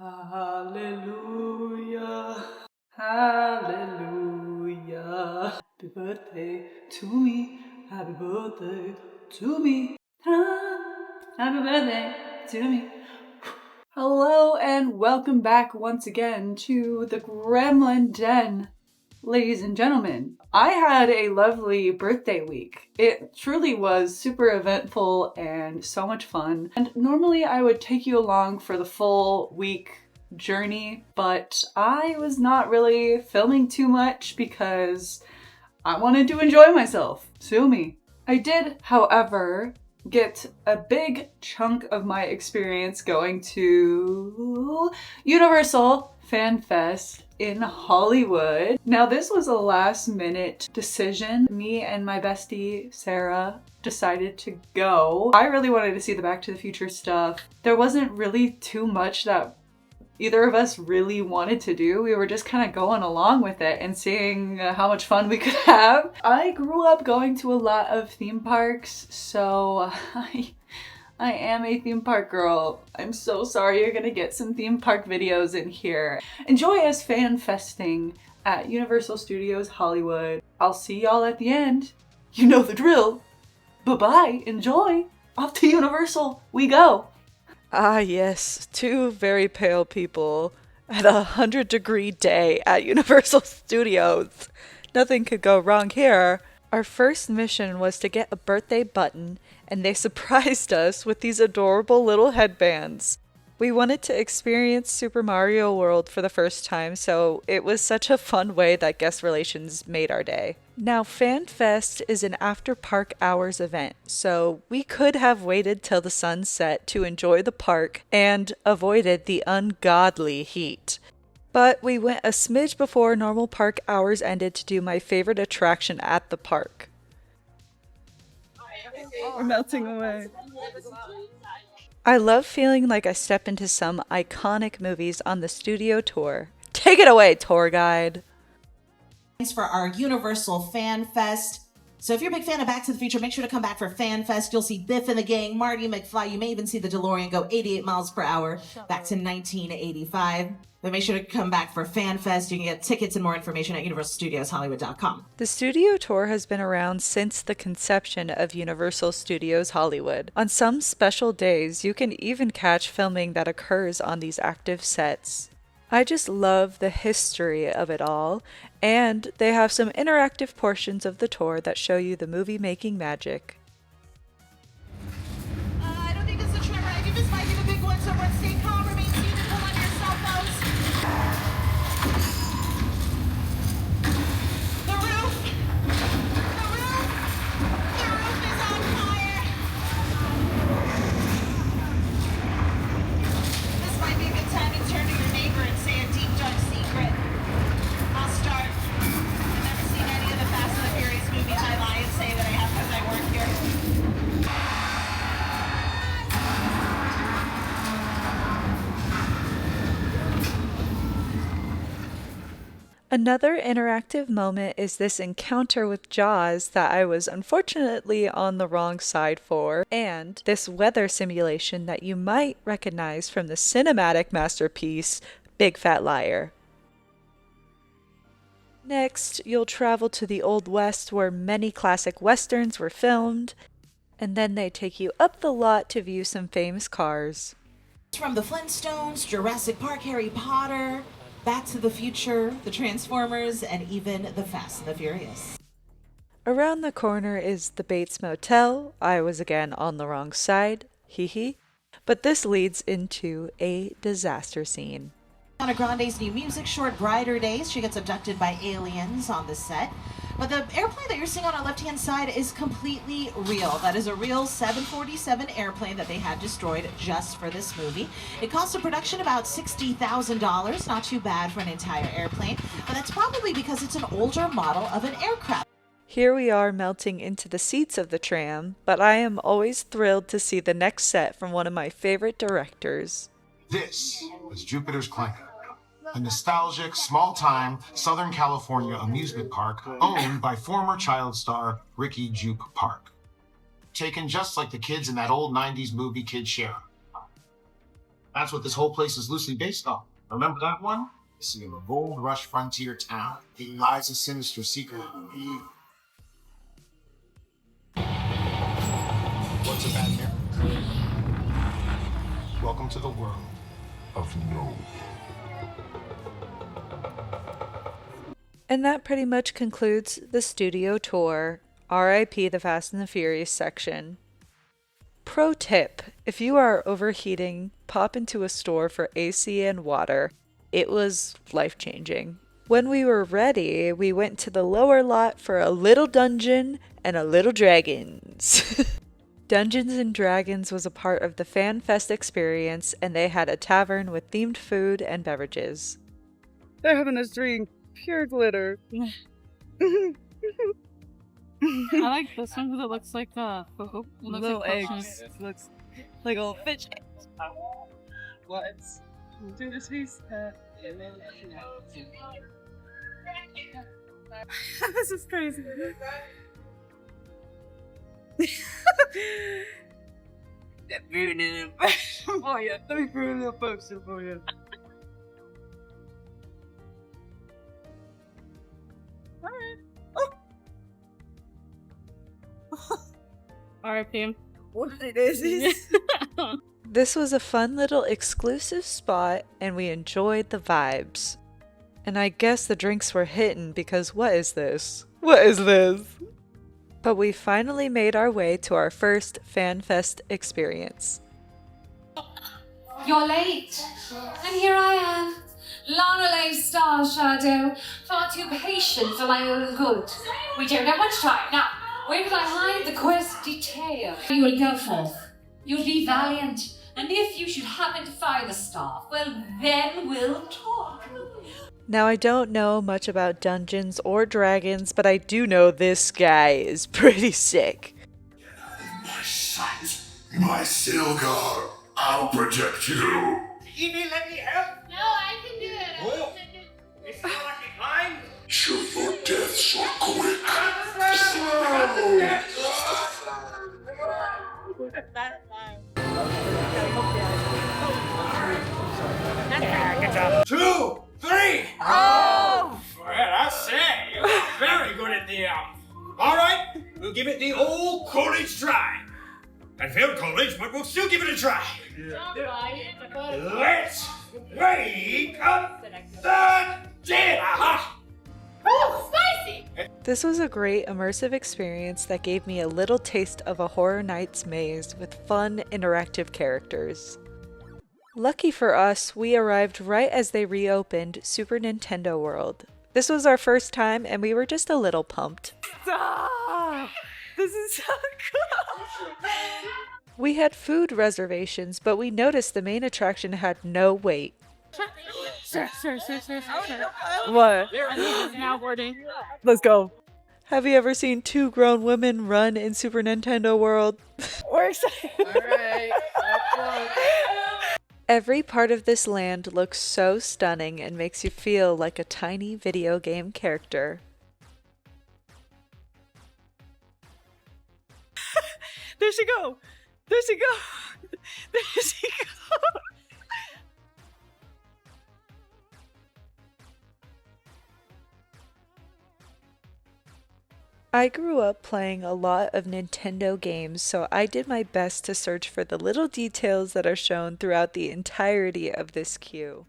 Hallelujah, hallelujah. Happy birthday to me, happy birthday to me. Happy birthday to me. Hello and welcome back once again to the Gremlin Den. Ladies and gentlemen, I had a lovely birthday week. It truly was super eventful and so much fun. And normally I would take you along for the full week journey, but I was not really filming too much because I wanted to enjoy myself. Sue me. I did, however, get a big chunk of my experience going to Universal Fan Fest in Hollywood. Now, this was a last minute decision. Me and my bestie, Sarah, decided to go. I really wanted to see the Back to the Future stuff. There wasn't really too much that either of us really wanted to do. We were just kind of going along with it and seeing how much fun we could have. I grew up going to a lot of theme parks, so I am a theme park girl. I'm so sorry you're gonna get some theme park videos in here. Enjoy us fan festing at Universal Studios Hollywood. I'll see y'all at the end. You know the drill. Bye-bye, enjoy. Off to Universal we go. Ah, yes, two very pale people at a 100-degree day at Universal Studios. Nothing could go wrong here. Our first mission was to get a birthday button, and they surprised us with these adorable little headbands. We wanted to experience Super Mario World for the first time, so it was such a fun way that guest relations made our day. Now, FanFest is an after-park hours event, so we could have waited till the sun set to enjoy the park and avoided the ungodly heat. But we went a smidge before normal park hours ended to do my favorite attraction at the park. We're melting away. I love feeling like I step into some iconic movies on the studio tour. Take it away, tour guide. Thanks for our Universal Fan Fest. So if you're a big fan of Back to the Future, make sure to come back for Fan Fest. You'll see Biff and the gang, Marty McFly. You may even see the DeLorean go 88 miles per hour back to 1985. But make sure to come back for Fan Fest. You can get tickets and more information at universalstudioshollywood.com. The studio tour has been around since the conception of Universal Studios Hollywood. On some special days, you can even catch filming that occurs on these active sets. I just love the history of it all, and they have some interactive portions of the tour that show you the movie-making magic. I don't think this is a tremor. I think this might be the big one, so everyone stay calm, remain seated, pull on your cell phones. The roof is on fire. This might be a good time to turn to your neighbor and say a deep, dark secret. I'll start. I've never seen any of the Fast and the Furious movies. I lie and say that I have because I work here. Another interactive moment is this encounter with Jaws that I was unfortunately on the wrong side for, and this weather simulation that you might recognize from the cinematic masterpiece, Big Fat Liar. Next, you'll travel to the Old West where many classic westerns were filmed, and then they take you up the lot to view some famous cars. From the Flintstones, Jurassic Park, Harry Potter, Back to the Future, the Transformers, and even the Fast and the Furious. Around the corner is the Bates Motel. I was again on the wrong side, hee. But this leads into a disaster scene. Ariana Grande's new music short, Brighter Days. She gets abducted by aliens on the set. But the airplane that you're seeing on our left-hand side is completely real. That is a real 747 airplane that they had destroyed just for this movie. It cost the production about $60,000. Not too bad for an entire airplane. But that's probably because it's an older model of an aircraft. Here we are melting into the seats of the tram, but I am always thrilled to see the next set from one of my favorite directors. This is Jupiter's Climber, a nostalgic, small-time Southern California amusement park owned by former child star Ricky Jupe Park. Taken just like the kids in that old 90s movie Kid Share. That's what this whole place is loosely based on. Remember that one? This is a gold rush frontier town. It lies a sinister secret. What's a bad mirror? Welcome to the world of no. And that pretty much concludes the studio tour. R.I.P. the Fast and the Furious section. Pro tip, if you are overheating, pop into a store for AC and water. It was life-changing. When we were ready, we went to the lower lot for a little dungeon and a little dragons. Dungeons and Dragons was a part of the Fan Fest experience, and they had a tavern with themed food and beverages. They're having us drink pure glitter. I like this one because it looks like Little eggs. It looks like a fish eggs. What? Do this piece. This is crazy. Oh yeah, let me put a little poster for you. Alright. RIP. What it is? This was a fun little exclusive spot, and we enjoyed the vibes. And I guess the drinks were hitting because what is this? What is this? But we finally made our way to our first Fan Fest experience. You're late, and here I am, Lana Star Shadow, far too patient for my own good. We don't have much time. Now, where can I hide the quest detail? You will go forth. You'll be valiant, and if you should happen to find the staff, well, then we'll talk. Now, I don't know much about Dungeons or Dragons, but I do know this guy is pretty sick. My sight, my Silgar, I'll protect you. You need let me help? No, I can do it. Oh. You feel like you climb? Shoot your deaths are quick. Good job. 2, 3. Oh! Well, I say, you're very good at the all right, we'll give it the old college try. I failed college, but we'll still give it a try. Let's wake up the dinner. Oh, spicy! This was a great immersive experience that gave me a little taste of a Horror Nights maze with fun, interactive characters. Lucky for us, we arrived right as they reopened Super Nintendo World. This was our first time, and we were just a little pumped. Stop! This is so cool! We had food reservations, but we noticed the main attraction had no wait. Sir. What? Now boarding. Let's go. Have you ever seen two grown women run in Super Nintendo World? We're excited. Alright. Every part of this land looks so stunning and makes you feel like a tiny video game character. There she go. There she go. There she go. I grew up playing a lot of Nintendo games, so I did my best to search for the little details that are shown throughout the entirety of this queue.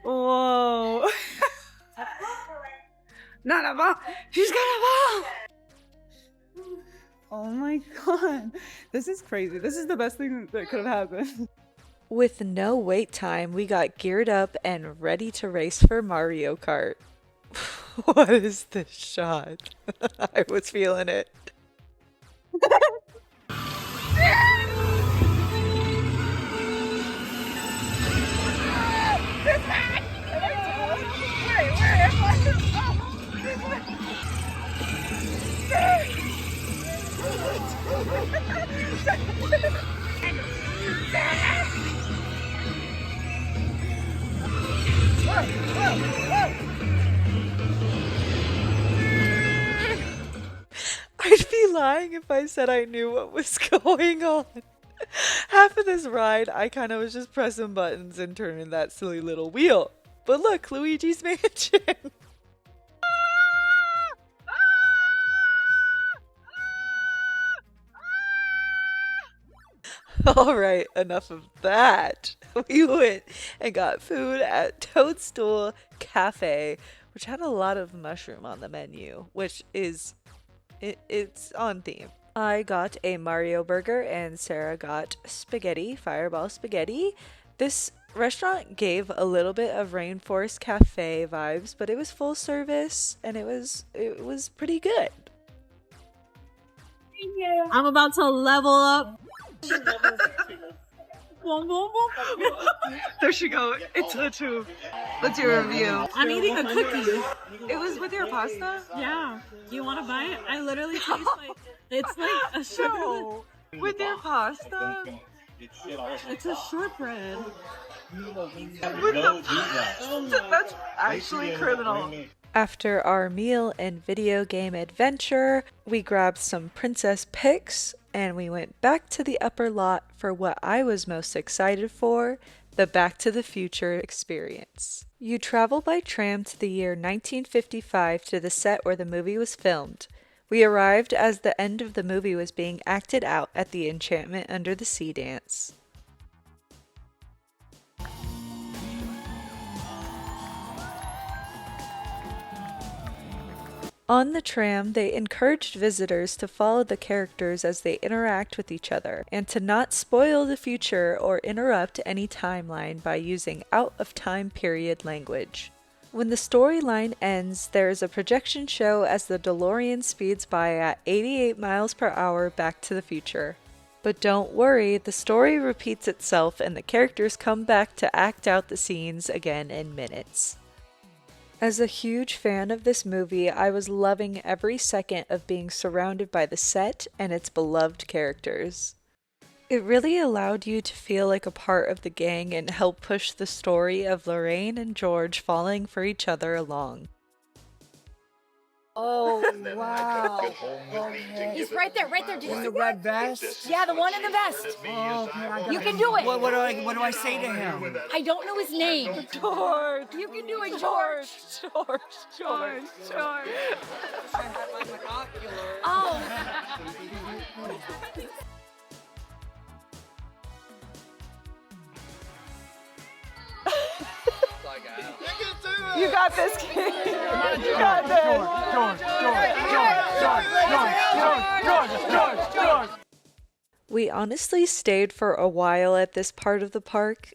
Whoa. Not a ball. She's got a ball. Oh my god. This is crazy. This is the best thing that could have happened. With no wait time, we got geared up and ready to race for Mario Kart. What is this shot? I was feeling it. I'd be lying if I said I knew what was going on. Half of this ride, I kind of was just pressing buttons and turning that silly little wheel. But look, Luigi's Mansion. Alright, enough of that. We went and got food at Toadstool Cafe, which had a lot of mushroom on the menu, which is, it's on theme. I got a Mario burger and Sarah got spaghetti, fireball spaghetti. This restaurant gave a little bit of Rainforest Cafe vibes, but it was full service and it was pretty good. I'm about to level up. There she goes. It's a two. What's your review? I'm eating a cookie. It was with your pasta? Yeah. Do you want to buy it? I literally taste like it's like a sugar. No. With your pasta? It's a shortbread. With the pasta? That's actually criminal. After our meal and video game adventure, we grabbed some princess pics and we went back to the upper lot for what I was most excited for, the Back to the Future experience. You travel by tram to the year 1955 to the set where the movie was filmed. We arrived as the end of the movie was being acted out at the Enchantment Under the Sea dance. On the tram, they encouraged visitors to follow the characters as they interact with each other, and to not spoil the future or interrupt any timeline by using out-of-time period language. When the storyline ends, there is a projection show as the DeLorean speeds by at 88 miles per hour back to the future. But don't worry, the story repeats itself and the characters come back to act out the scenes again in minutes. As a huge fan of this movie, I was loving every second of being surrounded by the set and its beloved characters. It really allowed you to feel like a part of the gang and help push the story of Lorraine and George falling for each other along. Oh, wow. He's right there. Did you In see the red vest? Yeah, the one in the vest. Oh, man, You can do it. What do I say to him? I don't know his name. George! You can do it, George. George! I have my binoculars. Oh. You got this, kid! You got this! George! We honestly stayed for a while at this part of the park.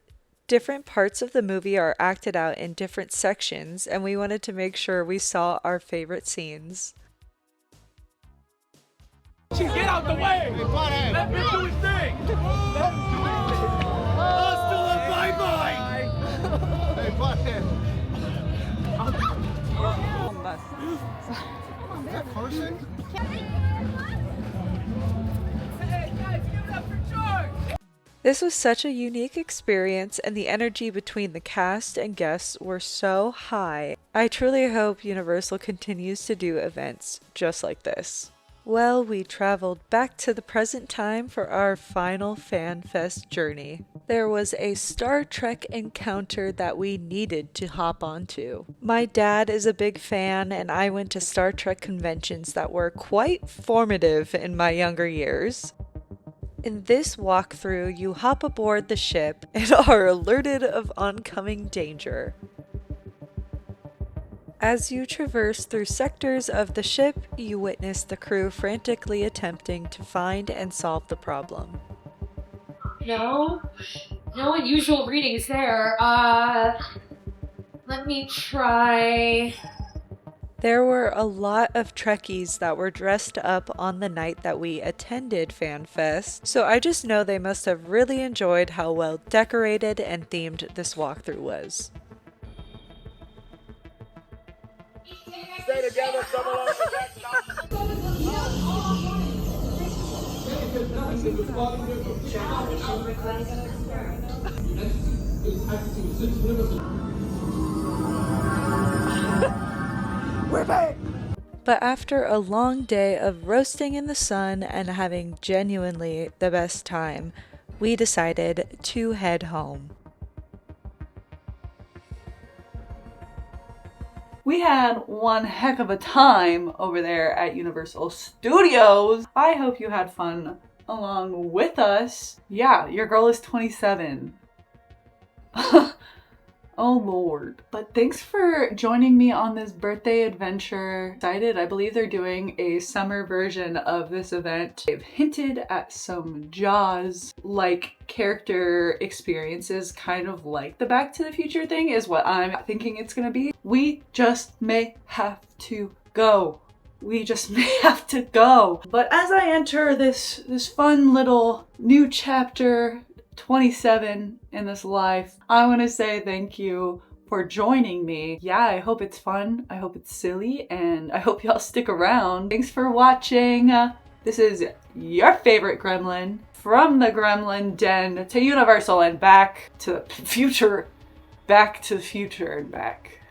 Different parts of the movie are acted out in different sections, and we wanted to make sure we saw our favorite scenes. Get out the way! Let me do his thing! Hasta bye-bye! Hey, butthead! Is that Carson? Hey guys, give it up for George! This was such a unique experience, and the energy between the cast and guests were so high. I truly hope Universal continues to do events just like this. Well, we traveled back to the present time for our final FanFest journey. There was a Star Trek encounter that we needed to hop onto. My dad is a big fan, and I went to Star Trek conventions that were quite formative in my younger years. In this walkthrough, you hop aboard the ship and are alerted of oncoming danger. As you traverse through sectors of the ship, you witness the crew frantically attempting to find and solve the problem. No unusual readings there. Let me try. There were a lot of Trekkies that were dressed up on the night that we attended FanFest, so I just know they must have really enjoyed how well decorated and themed this walkthrough was. Stay together, come along the next But after a long day of roasting in the sun and having genuinely the best time, we decided to head home. We had one heck of a time over there at Universal Studios. I hope you had fun along with us. Yeah, your girl is 27. Oh Lord. But thanks for joining me on this birthday adventure. Excited. I believe they're doing a summer version of this event. They've hinted at some Jaws-like character experiences, kind of like the Back to the Future thing is what I'm thinking it's gonna be. We just may have to go. We just may have to go. But as I enter this fun little new chapter, 27 in this life, I want to say thank you for joining me. Yeah, I hope it's fun. I hope it's silly, and I hope y'all stick around. Thanks for watching. This is your favorite gremlin from the Gremlin Den to Universal and back to the future. Back to the future and back.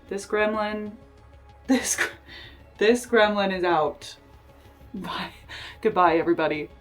This gremlin is out. Bye. Goodbye, everybody.